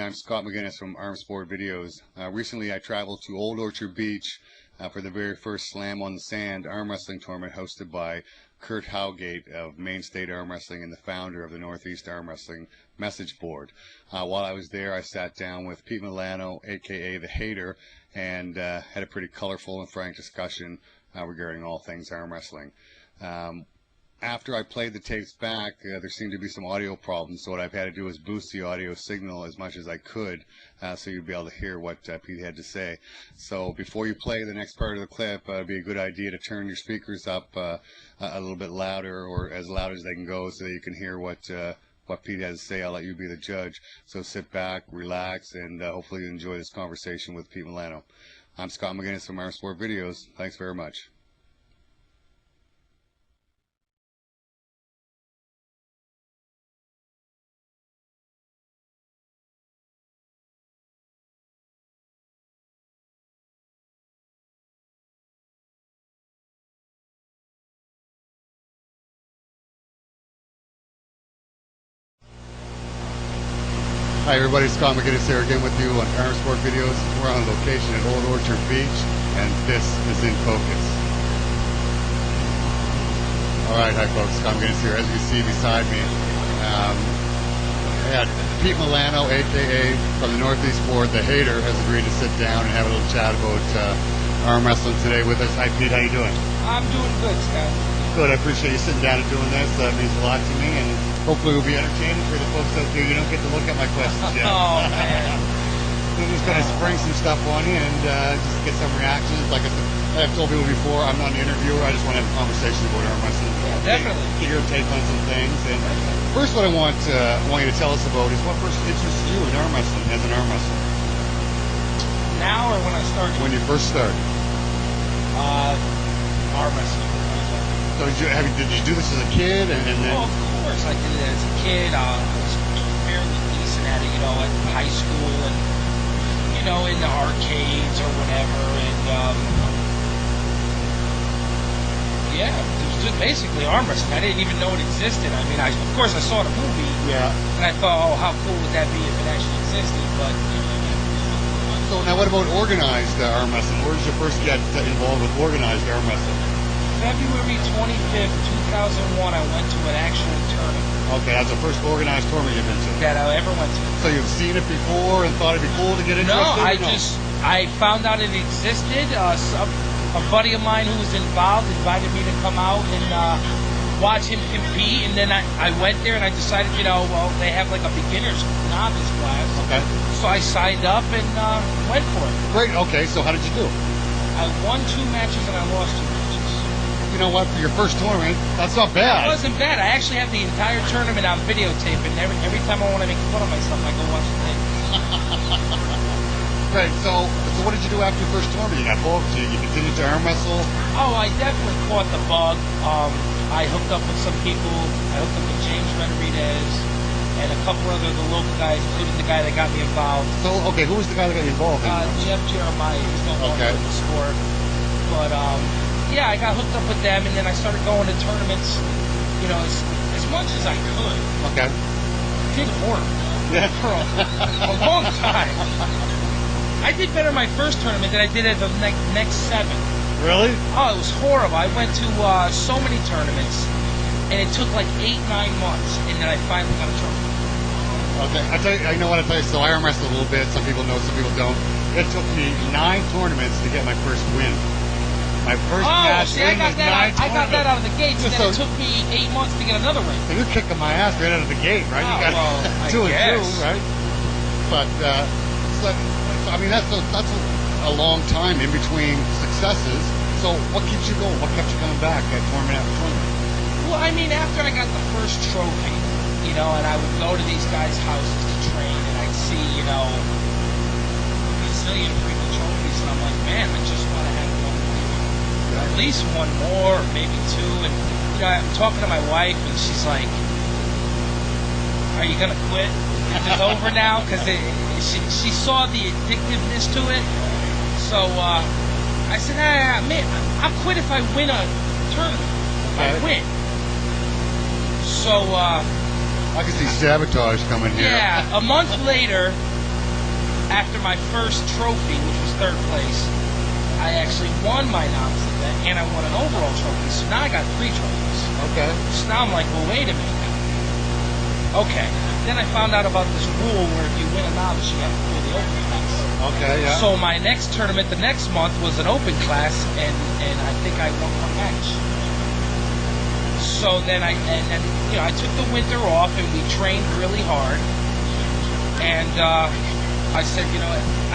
I'm Scott McGinnis from Armsport Videos. Recently I traveled to Old Orchard Beach for the very first Slam on the Sand arm wrestling tournament hosted by Kurt Howgate of Maine State Arm Wrestling and the founder of the Northeast Arm Wrestling message board. While I was there, I sat down with Pete Milano, aka The Hater, and had a pretty colorful and frank discussion regarding all things arm wrestling. After I played the tapes back, there seemed to be some audio problems, so what I've had to do is boost the audio signal as much as I could so you'd be able to hear what Pete had to say. So before you play the next part of the clip, it'd be a good idea to turn your speakers up a little bit louder, or as loud as they can go, so that you can hear what Pete has to say. I'll let you be the judge. So sit back, relax, and hopefully you enjoy this conversation with Pete Milano. I'm Scott McGinnis from Armsport Videos. Thanks very much. Hi everybody, Scott McGinnis here again with you on Armsport Videos. We're on location at Old Orchard Beach, and this is in focus. Alright, hi folks, Scott McGinnis here. As you can see beside me, I had Pete Milano, aka from the Northeast board, The Hater, has agreed to sit down and have a little chat about arm wrestling today with us. Hi Pete, how you doing? I'm doing good, Scott. Good, I appreciate you sitting down and doing this. That means a lot to me, and hopefully we'll be entertaining for the folks out there. You don't get to look at my questions yet. Oh, man. We're just going to spring some stuff on you and just get some reactions. Like I've told people before, I'm not an interviewer. I just want to have a conversation about arm wrestling. Yeah, definitely. Get your take on some things. And first, what I want you to tell us about is what first interested you in arm wrestling as an arm wrestler? Now or when I started? When you first started. Arm wrestling. So did you do this as a kid? And then? Oh, of course. I did it as a kid. I was fairly decent at it, at high school and, in the arcades or whatever. And, yeah, it was just basically arm wrestling. I didn't even know it existed. I mean, of course I saw the movie. Yeah. And I thought, oh, how cool would that be if it actually existed? But, So now what about organized arm wrestling? Where did you first get involved with organized arm wrestling? February 25th, 2001, I went to an actual tournament. Okay, that's the first organized tournament you've been to? That I ever went to. So you've seen it before and thought it'd be cool to get into it? No, I found out it existed. A buddy of mine who was involved invited me to come out and watch him compete, and then I went there and I decided, they have like a beginner's novice class. Okay. So I signed up and went for it. Great, okay, so how did you do? I won 2 matches and I lost 2 matches. You know what, for your first tournament, that's not bad. It wasn't bad. I actually have the entire tournament on videotape, and every time I want to make fun of myself, I go watch the tape. Great, so what did you do after your first tournament? You got booked, you continued to arm wrestle? Oh, I definitely caught the bug. I hooked up with some people. I hooked up with James Benavidez and a couple other the local guys, including the guy that got me involved. So, okay, who was the guy that got you involved? Jeff Jeremiah. He was the one with the sport. But, yeah, I got hooked up with them, and then I started going to tournaments, as much as I could. Okay. I did horrible. Yeah. For a long time. I did better my first tournament than I did at the next 7. Really? Oh, it was horrible. I went to so many tournaments, and it took like 8-9 months, and then I finally got a tournament. Okay, I know what I tell you. So I arm wrestle a little bit. Some people know, some people don't. It took me 9 tournaments to get my first win. My first match I got that out of the gates, and then it took me 8 months to get another win. So you're kicking my ass right out of the gate, right? Oh, you got well, 2 and 2, right? But I mean that's a long time in between successes. So what keeps you going? What kept you coming back at tournament after tournament? Well, I mean, after I got the first trophy, and I would go to these guys' houses to train, and I'd see, a zillion freaking trophies, and I'm like, man, I just want to have at least 1 more, maybe 2. And I'm talking to my wife, and she's like, "Are you gonna quit? Is it over now?" Because she saw the addictiveness to it. So I said, man, I'll quit if I win a tournament. I win. So I can see sabotage coming here. Yeah, a month later, after my first trophy, which was third place, I actually won my novice event, and I won an overall trophy. So now I got 3 trophies. Okay. So now I'm like, well, wait a minute. Okay. Then I found out about this rule where if you win a novice, you have to clear the open class. Okay, yeah. So my next tournament the next month was an open class, and I think I won 1 match. So then I took the winter off, and we trained really hard. And I said,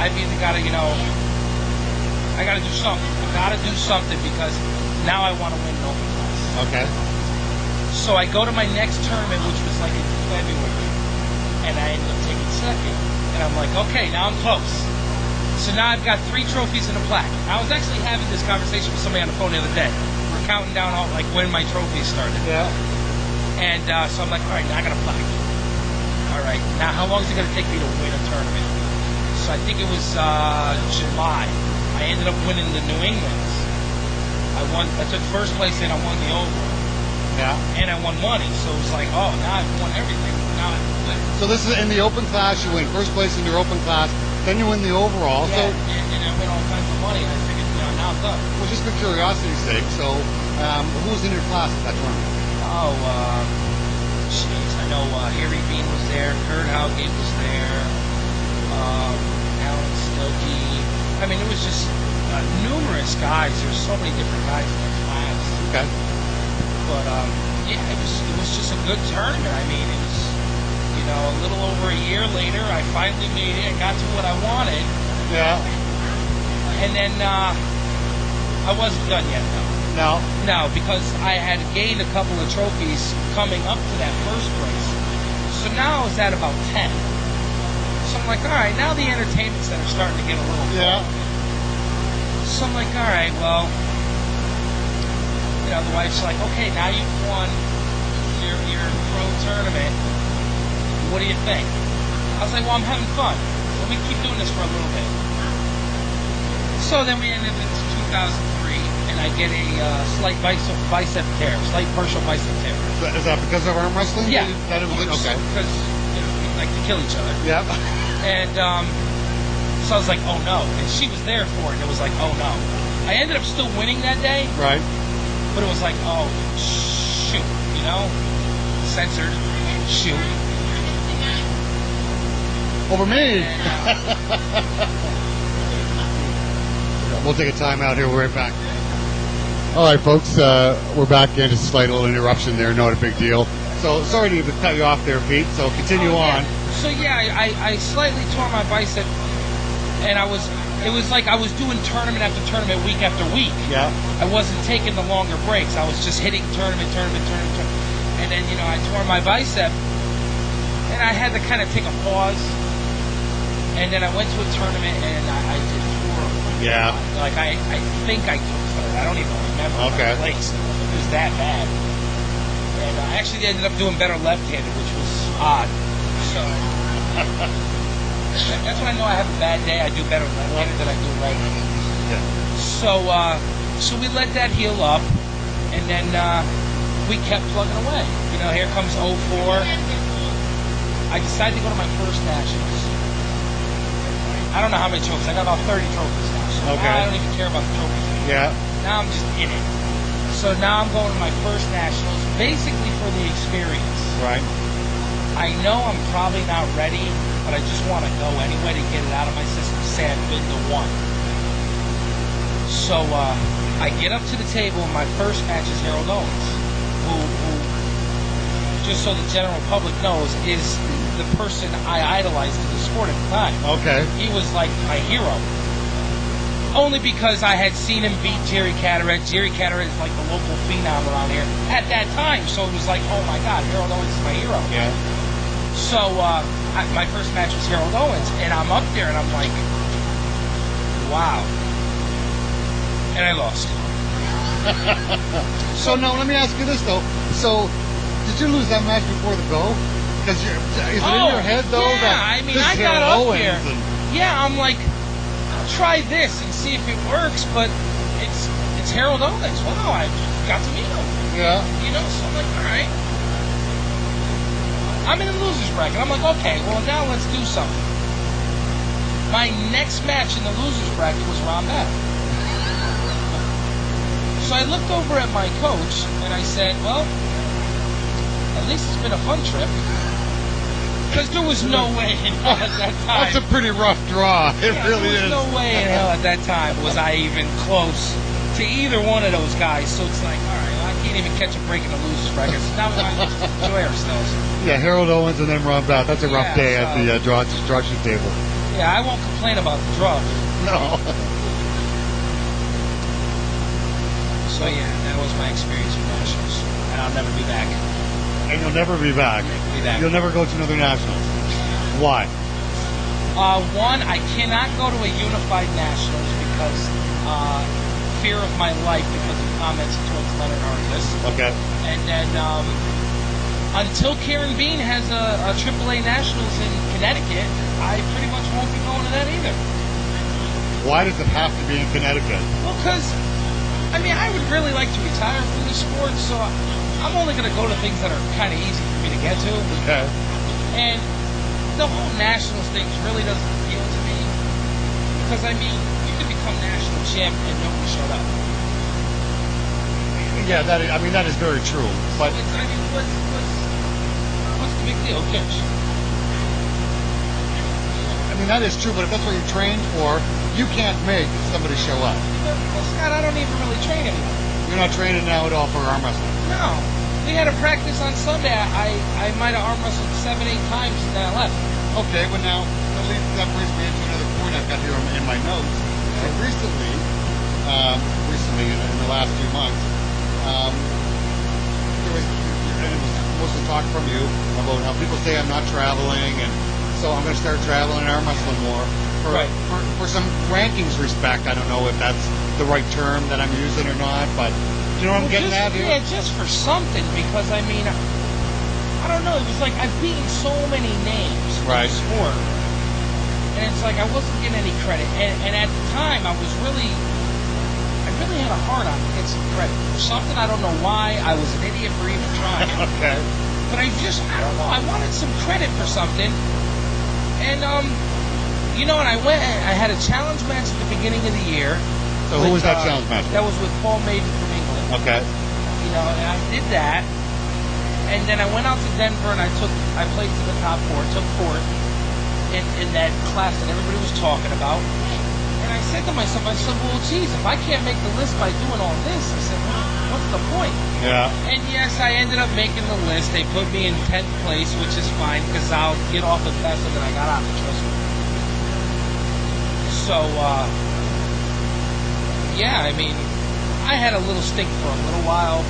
I've either got to, I got to do something. I got to do something because now I want to win an open class. Okay. So I go to my next tournament, which was like in February, and I ended up taking second. And I'm like, okay, now I'm close. So now I've got 3 trophies and a plaque. I was actually having this conversation with somebody on the phone the other day. We're counting down all like when my trophies started. Yeah. And so I'm like, all right, now I got a plaque. All right, now how long is it going to take me to win a tournament? So I think it was July. I ended up winning the New Englands. I took first place and I won the overall. Yeah. And I won money, so it was like, oh, now I've won everything. Now I win. So this is in the open class. You win first place in your open class, then you win the overall. Yeah, and I win all kinds of money. I figured, now I'm done. Well, just for curiosity's sake, so who was in your class at that tournament? Oh, jeez, I know Harry Bean was there, Kurt Howgate was there, Alan Stokey. I mean, it was just numerous guys. There's so many different guys in that class. Okay. But yeah, it was just a good tournament. I mean, it was, a little over a year later, I finally made it. I got to what I wanted. Yeah. And then I wasn't done yet, though. No, because I had gained a couple of trophies coming up to that first place. So now I was at about 10. So I'm like, all right, now the entertainment center's starting to get a little full. So I'm like, all right, well, the wife's like, okay, now you've won your pro tournament. What do you think? I was like, well, I'm having fun. Let me keep doing this for a little bit. So then we ended in 2003, and I get a slight bicep tear, slight partial bicep tear. Is that because of arm wrestling? Yeah. Okay. Because we like to kill each other. Yeah. And so I was like, oh no. And she was there for it. And it was like, oh no. I ended up still winning that day. Right. But it was like, oh, shoot, censored, shoot. Over me. We'll take a time out here. We're right back. All right, folks, we're back again. Just a slight little interruption there. Not a big deal. So sorry to cut you off there, Pete. So continue on. So yeah, I slightly tore my bicep, and it was like I was doing tournament after tournament, week after week. Yeah. I wasn't taking the longer breaks. I was just hitting tournament. And then, I tore my bicep, and I had to kind of take a pause. And then I went to a tournament, and I did horrible. Yeah. Like, I think I took third. I don't even remember my place. It was that bad. And I actually ended up doing better left-handed, which was odd. So that's when I know I have a bad day. I do better left-handed than I do right-handed. Yeah. So we let that heal up, and then we kept plugging away. Here comes 04. I decided to go to my first nationals. I don't know how many trophies. I got about 30 trophies now. So okay. I don't even care about the trophies anymore. Yeah. Now I'm just in it. So now I'm going to my first nationals, basically for the experience. Right. I know I'm probably not ready, but I just want to go anyway to get it out of my system. Say I've been to one. So I get up to the table, and my first match is Harold Owens, who, just so the general public knows, is the person I idolized in the sport at the time. Okay. He was like my hero. Only because I had seen him beat Jerry Cataract. Jerry Cataract is like the local phenom around here at that time. So it was like, oh my God, Harold Owens is my hero. Yeah. So my first match was Harold Owens, and I'm up there and I'm like, wow. And I lost. So now let me ask you this though. So did you lose that match before the go? Because is it in your head though? Yeah, that I mean, I got up Owens there. Yeah, I'm like, I'll try this and see if it works, but it's Harold Owens. Wow, I got to meet him. Yeah. So I'm like, all right. I'm in the loser's bracket. I'm like, okay, well now let's do something. My next match in the losers bracket was Ron Bath. So I looked over at my coach and I said, well, at least it's been a fun trip. Because there was no way in hell at that time. That's a pretty rough draw. It really is. There was no way in hell at that time was I even close to either one of those guys. So it's like, all right, well, I can't even catch a break in the losers bracket. So now we might as well enjoy ourselves. Yeah, Harold Owens and then Ron Bath. That's a rough day at the draw sheet table. Yeah, I won't complain about the draw. No. So yeah, that was my experience with Nationals. And I'll never be back. And you'll never be back. You'll never go to another Nationals. Why? One, I cannot go to a unified Nationals because fear of my life because of comments towards Leonard Artis. Okay. And then until Karen Bean has a AAA Nationals in Connecticut, I pretty much won't be going to that either. Why does it have to be in Connecticut? Well, because, I mean, I would really like to retire from the sport, so I'm only going to go to things that are kind of easy for me to get to. Okay. And the whole Nationals thing really doesn't appeal to me. Because, I mean, you could become national champ and nobody showed up. Yeah, that is very true. But So I mean, what's the big deal? Who cares? I mean, that is true, but if that's what you trained for, you can't make somebody show up. Well, Scott, I don't even really train anymore. You're not training now at all for arm wrestling. No. We had a practice on Sunday. I might have arm wrestled 7-8 times and then I left. Okay, well now, that brings me into another point I've got here in my notes. So recently, in the last few months, there was, and it was mostly talk from you about how people say I'm not traveling, and so I'm going to start traveling and arm wrestling more. For some rankings respect, I don't know if that's the right term that I'm using or not, but you know what I'm getting at here? Yeah, just for something, because I mean, I don't know, it was like I've beaten so many names in the sport, and it's like I wasn't getting any credit, and at the time I really had a hard on to get some credit for something. I don't know why. I was an idiot for even trying. Okay. But I don't know, I wanted some credit for something, and you know, and I had a challenge match at the beginning of the year. So who was that challenge match? That was with Paul Maiden from England. Okay. You know, and I did that, and then I went out to Denver and I played to the top 4, took 4th in that class that everybody was talking about. And I said to myself, well, geez, if I can't make the list by doing all this, I said, well, what's the point? Yeah. And yes, I ended up making the list. They put me in 10th place, which is fine because I'll get off it faster than I got out, trust me. So, yeah, I mean, I had a little stink for a little while,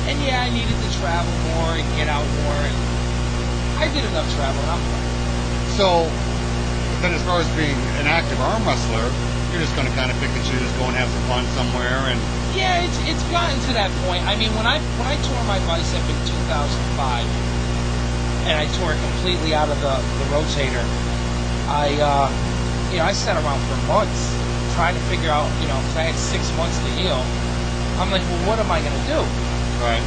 and yeah, I needed to travel more and get out more, and I did enough traveling. I'm fine. So, then as far as being an active arm wrestler, you're just going to kind of pick and choose, go and have some fun somewhere, and yeah, it's gotten to that point. I mean, when I tore my bicep in 2005, and I tore it completely out of the rotator, I sat around for months trying to figure out, because I had 6 months to heal. I'm like, well, what am I going to do? Right.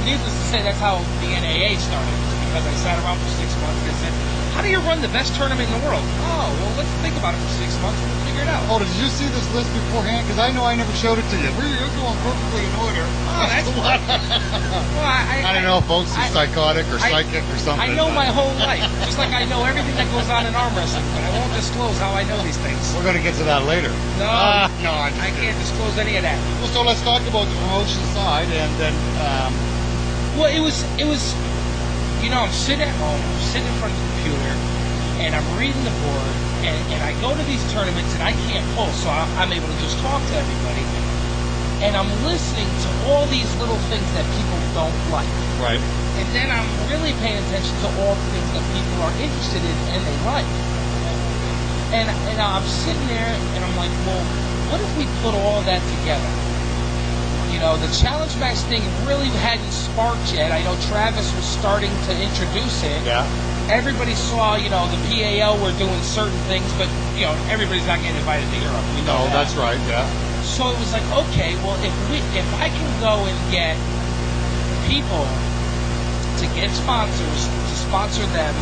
Needless to say, that's how the NAA started, because I sat around for 6 months and I said, how do you run the best tournament in the world? Oh, well, let's think about it for 6 months and we'll figure it out. Oh, did you see this list beforehand? Because I know I never showed it to you. You're going perfectly in order. Oh, that's what. Well, I don't know if folks are psychotic or psychic or something. I know my whole life, just like I know everything that goes on in arm wrestling, but I won't disclose how I know these things. We're going to get to that later. No, I can't disclose any of that. Well, so let's talk about the promotion side, and then. Well, it was. I'm sitting at home, I'm sitting in front of the computer, and I'm reading the board, and I go to these tournaments, and I can't pull, so I'm able to just talk to everybody, and I'm listening to all these little things that people don't like. Right. And then I'm really paying attention to all the things that people are interested in and they like. And I'm sitting there, and I'm like, well, what if we put all that together? The challenge match thing really hadn't sparked yet. I know Travis was starting to introduce it. Yeah. Everybody saw, the PAL were doing certain things, but, everybody's not getting invited to Europe. We know that. That's right, yeah. So it was like, okay, well, if I can go and get people to get sponsors, to sponsor them,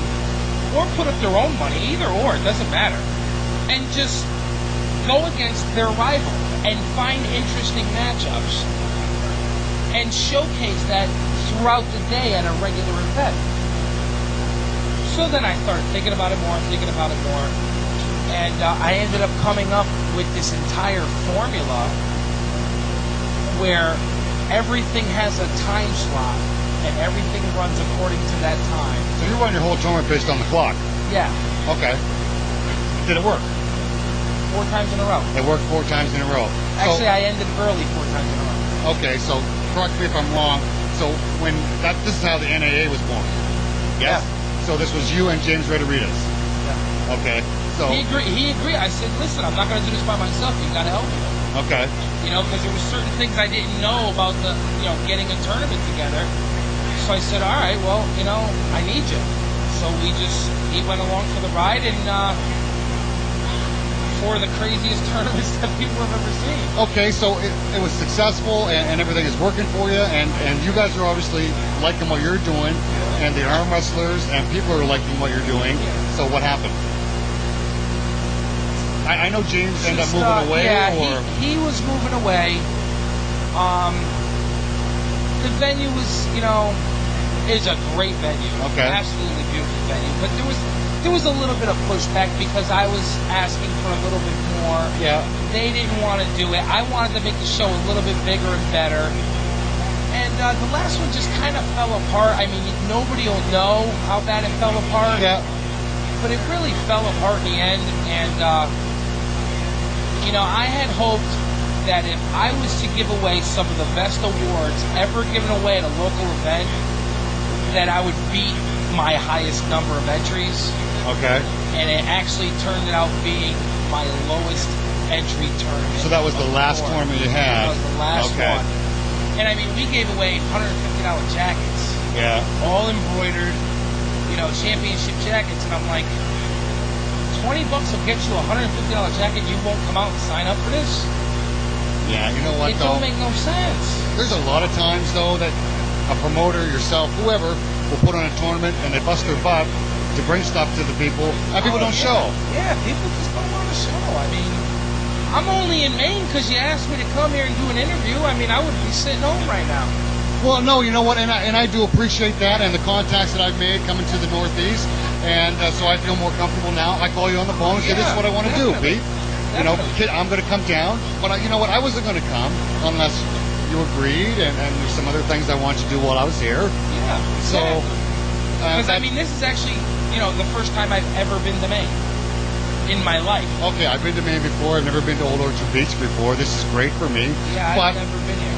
or put up their own money, either or, it doesn't matter, and just go against their rival and find interesting matchups and showcase that throughout the day at a regular event. So then I started thinking about it more, and I ended up coming up with this entire formula where everything has a time slot and everything runs according to that time. So you run your whole tournament based on the clock? Yeah. Okay. Did it work? 4 times in a row. It worked 4 times in a row. Actually, I ended early 4 times in a row. Okay, so correct me if I'm wrong. So this is how the NAA was born. Yes? Yeah. So this was you and James Rederitas. Yeah. Okay. So He agreed. I said, listen, I'm not going to do this by myself. You got to help me. okay. Because there were certain things I didn't know about getting a tournament together. So I said, all right, well, I need you. So he went along for the ride, and for the craziest tournaments that people have ever seen. Okay, so it was successful and everything is working for you, and you guys are obviously liking what you're doing, and the arm wrestlers and people are liking what you're doing. So what happened? I know James ended up moving away. Yeah, or he was moving away. The venue was, is a great venue. Okay. Absolutely beautiful venue. But there was a little bit of pushback because I was asking for a little bit more. Yeah. They didn't want to do it. I wanted to make the show a little bit bigger and better. And the last one just kind of fell apart. I mean, nobody will know how bad it fell apart. Yeah. But it really fell apart in the end. And, I had hoped that if I was to give away some of the best awards ever given away at a local event, that I would beat my highest number of entries. Okay. And it actually turned out being my lowest entry tournament. So that was the last tournament you had. That was the last Okay. one. And I mean, we gave away $150 jackets. Yeah. All embroidered, championship jackets. And I'm like, $20 will get you a $150 jacket. You won't come out and sign up for this? Yeah, you know what It though? don't make no sense. There's a lot of times though that a promoter, yourself, whoever, will put on a tournament and they bust their butt to bring stuff to the people, and people don't show. Yeah, people just don't want to show. I mean, I'm only in Maine because you asked me to come here and do an interview. I mean, I would be sitting home right now. Well, no, you know what, and I do appreciate that and the contacts that I've made coming to the Northeast, and so I feel more comfortable now. I call you on the phone and say, this is what I want to do, Pete. Kid, I'm going to come down, but you know what, I wasn't going to come unless you agreed, and there's some other things I wanted to do while I was here. Yeah. So, because I mean, this is actually, the first time I've ever been to Maine in my life. Okay, I've been to Maine before. I've never been to Old Orchard Beach before. This is great for me. Yeah, but I've never been here.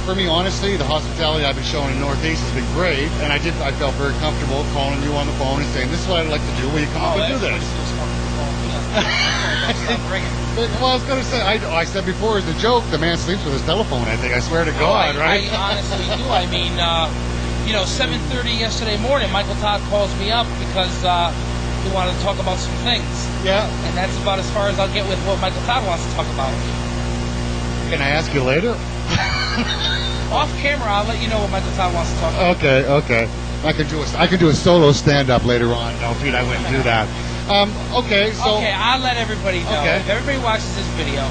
For me, honestly, the hospitality I've been showing in Northeast has been great, and I felt very comfortable calling you on the phone and saying, this is what I'd like to do. Will you come up and do this? Well, I was going to say, I said before as a joke, the man sleeps with his telephone, I think. I swear to God, right? I honestly do. I mean, 7:30 yesterday morning, Michael Todd calls me up because he wanted to talk about some things. Yeah. And that's about as far as I'll get with what Michael Todd wants to talk about. Can I ask you later? Off camera, I'll let you know what Michael Todd wants to talk about. Okay. I could do a solo stand-up later on. No, Pete, I wouldn't do that. Okay, so... Okay, I'll let everybody know. Okay. If everybody watches this video,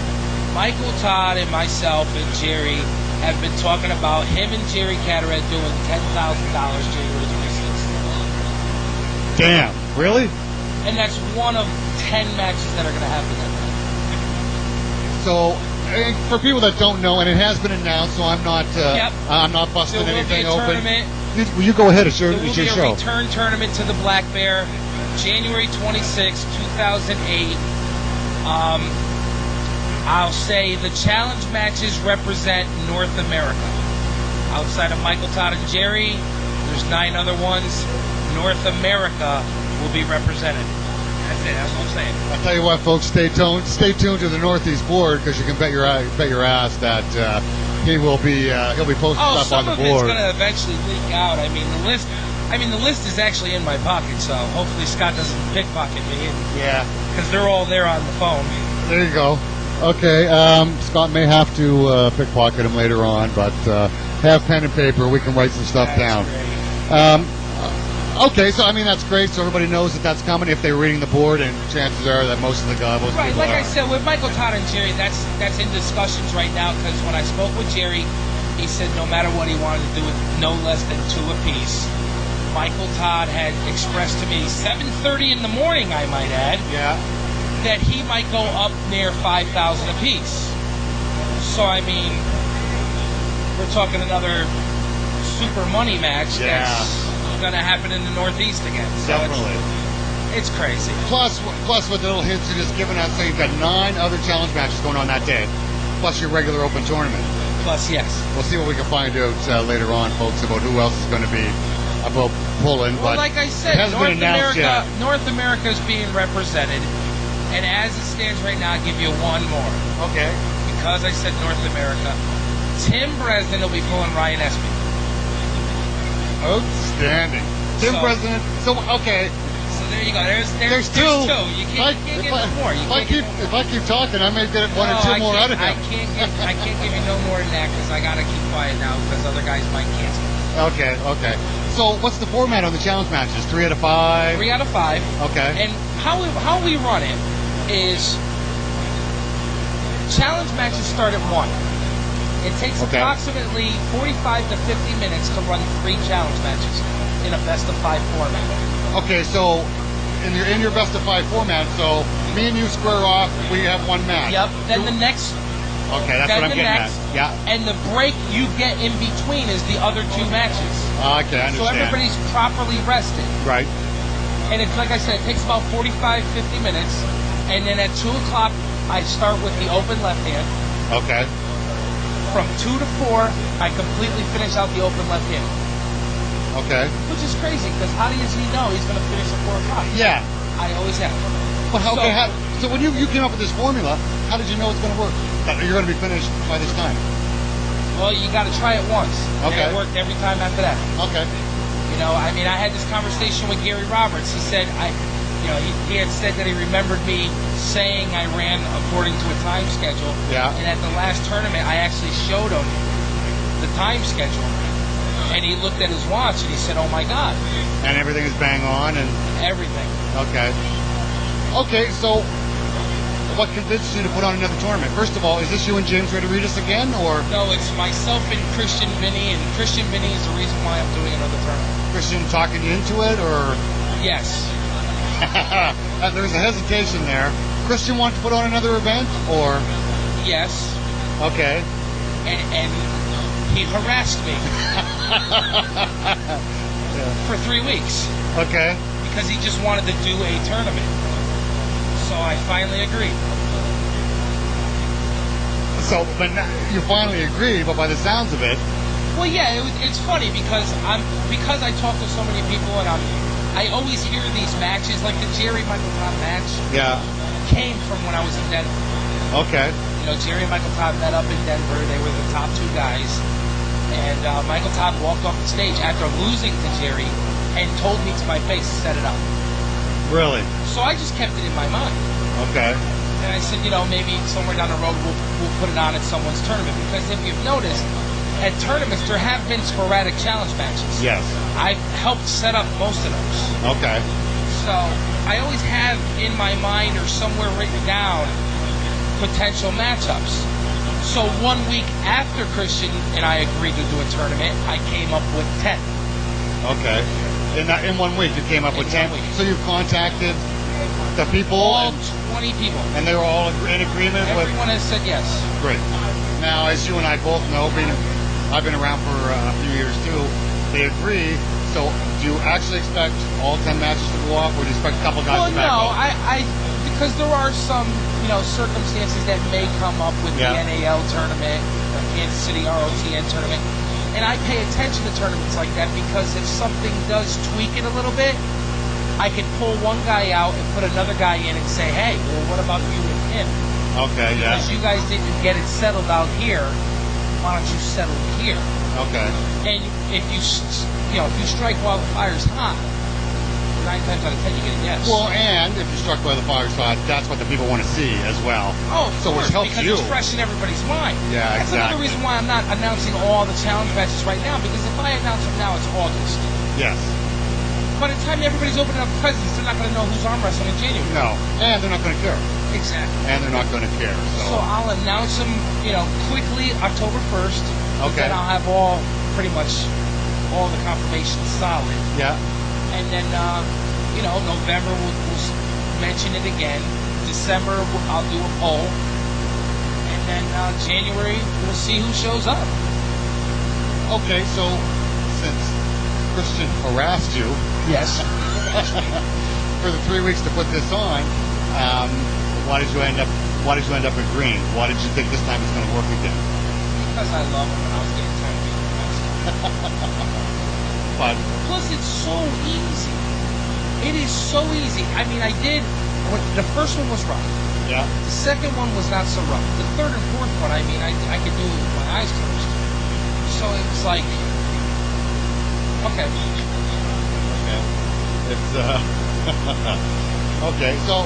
Michael Todd and myself and Jerry have been talking about him and Jerry Cataract doing $10,000 January 26th. Damn, really? And that's one of 10 matches that are going to happen that night. So, for people that don't know, and it has been announced, so I'm not busting anything open. Tournament. Will you go ahead? It's your There will be show. a return tournament to the Black Bear, January 26, 2008. I'll say the challenge matches represent North America. Outside of Michael Todd and Jerry, there's 9 other ones. North America will be represented. That's it. That's what I'm saying. I'll tell you what, folks. Stay tuned to the Northeast board, because you can bet your ass that he'll be posting stuff on the board. Some of it's going to eventually leak out. I mean, the list is actually in my pocket, so hopefully Scott doesn't pickpocket me. Yeah. Because they're all there on the phone. There you go. Okay. Scott may have to pickpocket him later on, but have pen and paper. We can write some stuff down. Great. Okay, so I mean that's great. So everybody knows that that's coming if they're reading the board, and chances are that most of the guys. Right, like I said, with Michael Todd and Jerry, that's in discussions right now. Because when I spoke with Jerry, he said no matter what he wanted to do with no less than 2 apiece. Michael Todd had expressed to me 7:30 in the morning, I might add, that he might go up near 5,000 apiece. So I mean, we're talking another super money match that's going to happen in the Northeast again. So definitely. It's crazy. Plus with the little hints you just given us, so you've got 9 other challenge matches going on that day, plus your regular open tournament. Plus, yes. We'll see what we can find out later on, folks, about who else is going to be about pulling. Well, but like I said, North America is being represented, and as it stands right now, I'll give you one more. Okay. Because I said North America, Tim Bresnan will be pulling Ryan Espy. Outstanding. Tim Bresnan. So okay. So there you go. There's 2. You can't get no more. If I keep talking, I may get 1 or 2 more out of him. I can't give you no more than that because I gotta keep quiet now because other guys might cancel. Okay. So what's the format on the challenge matches? 3 out of 5. 3 out of 5. Okay. And how we run it is challenge matches start at 1. It takes approximately 45 to 50 minutes to run 3 challenge matches in a best of 5 format. Okay, so in your best of 5 format, so me and you square off, we have 1 match. Yep. Then the next. Okay, that's what I'm getting at. Yeah. And the break you get in between is the other 2 matches. Okay, I understand. So everybody's properly rested. Right. And it's like I said, it takes about 45, 50 minutes. And then at 2 o'clock, I start with the open left hand. Okay. From 2 to 4, I completely finish out the open left hand. Okay. Which is crazy, because how does he know he's going to finish at 4 o'clock? Yeah. I always have. Well, so when you came up with this formula, how did you know it's going to work? That you're going to be finished by this time? Well, you got to try it once. Okay. And it worked every time after that. Okay. You know, I mean, I had this conversation with Gary Roberts. He said, he had said that he remembered me saying I ran according to a time schedule. Yeah. And at the last tournament, I actually showed him the time schedule. And he looked at his watch and he said, "Oh my God!" And everything is bang on and everything. Okay. Okay, so what convinced you to put on another tournament? First of all, is this you and James Rodriguez again, or? No, it's myself and Christian Vinny, and Christian Vinny is the reason why I'm doing another tournament. Christian talking you into it, or? Yes. There's a hesitation there. Christian wanted to put on another event, or? Yes. Okay. And he harassed me for 3 weeks. Okay. Because he just wanted to do a tournament. So I finally agreed. So, but you finally agreed, but by the sounds of it. Well, yeah, it's funny because I talk to so many people, and I always hear these matches, like the Jerry Michael Todd match. Yeah. Came from when I was in Denver. Okay. You know, Jerry and Michael Todd met up in Denver. They were the top 2 guys, and Michael Todd walked off the stage after losing to Jerry and told me to my face, "Set it up." Really? So I just kept it in my mind. Okay. And I said, maybe somewhere down the road we'll put it on at someone's tournament. Because if you've noticed, at tournaments there have been sporadic challenge matches. Yes. I've helped set up most of those. Okay. So I always have in my mind or somewhere written down potential matchups. So 1 week after Christian and I agreed to do a tournament, I came up with 10. Okay. In 1 week, you came up with 10. So you've contacted the people? All 20 people. And they were all in agreement with? Everyone has said yes. Great. Now, as you and I both know, I've been around for a few years too, they agree. So do you actually expect all 10 matches to go off, or do you expect a couple guys to back off? I because there are some, circumstances that may come up with the NAL tournament, the Kansas City ROTN tournament. And I pay attention to tournaments like that because if something does tweak it a little bit, I can pull one guy out and put another guy in and say, "Hey, well, what about you and him?" Okay, yeah. Because you guys didn't get it settled out here, why don't you settle it here? Okay. And if you strike while the fire's hot, 9 times out of 10 you get a yes. Well, and if you're struck by the fire's hot, that's what the people want to see as well. Oh, of so course, which helps because you. it's fresh in everybody's mind. Yeah, That's exactly. another reason why I'm not announcing all the challenge matches right now, because if I announce them now, it's August. Yes. by the time everybody's opening up presents, they're not going to know who's arm wrestling in January. No, and they're not going to care. Exactly. And they're not going to care. So I'll announce them, quickly October 1st. Okay. Then I'll have pretty much all the confirmations solid. Yeah. And then, November we'll mention it again. December I'll do a poll. And then January we'll see who shows up. Okay, so since Christian harassed you Yes. for the 3 weeks to put this on, why did you end up agreeing? Why did you think this time it's going to work again? Because I love him and I was getting tired of being harassed. But Plus, it's so easy. It is so easy. I mean, the first one was rough. yeah, The second one was not so rough. The third and fourth one, I could do it with my eyes closed. So it was like, okay. it's okay. So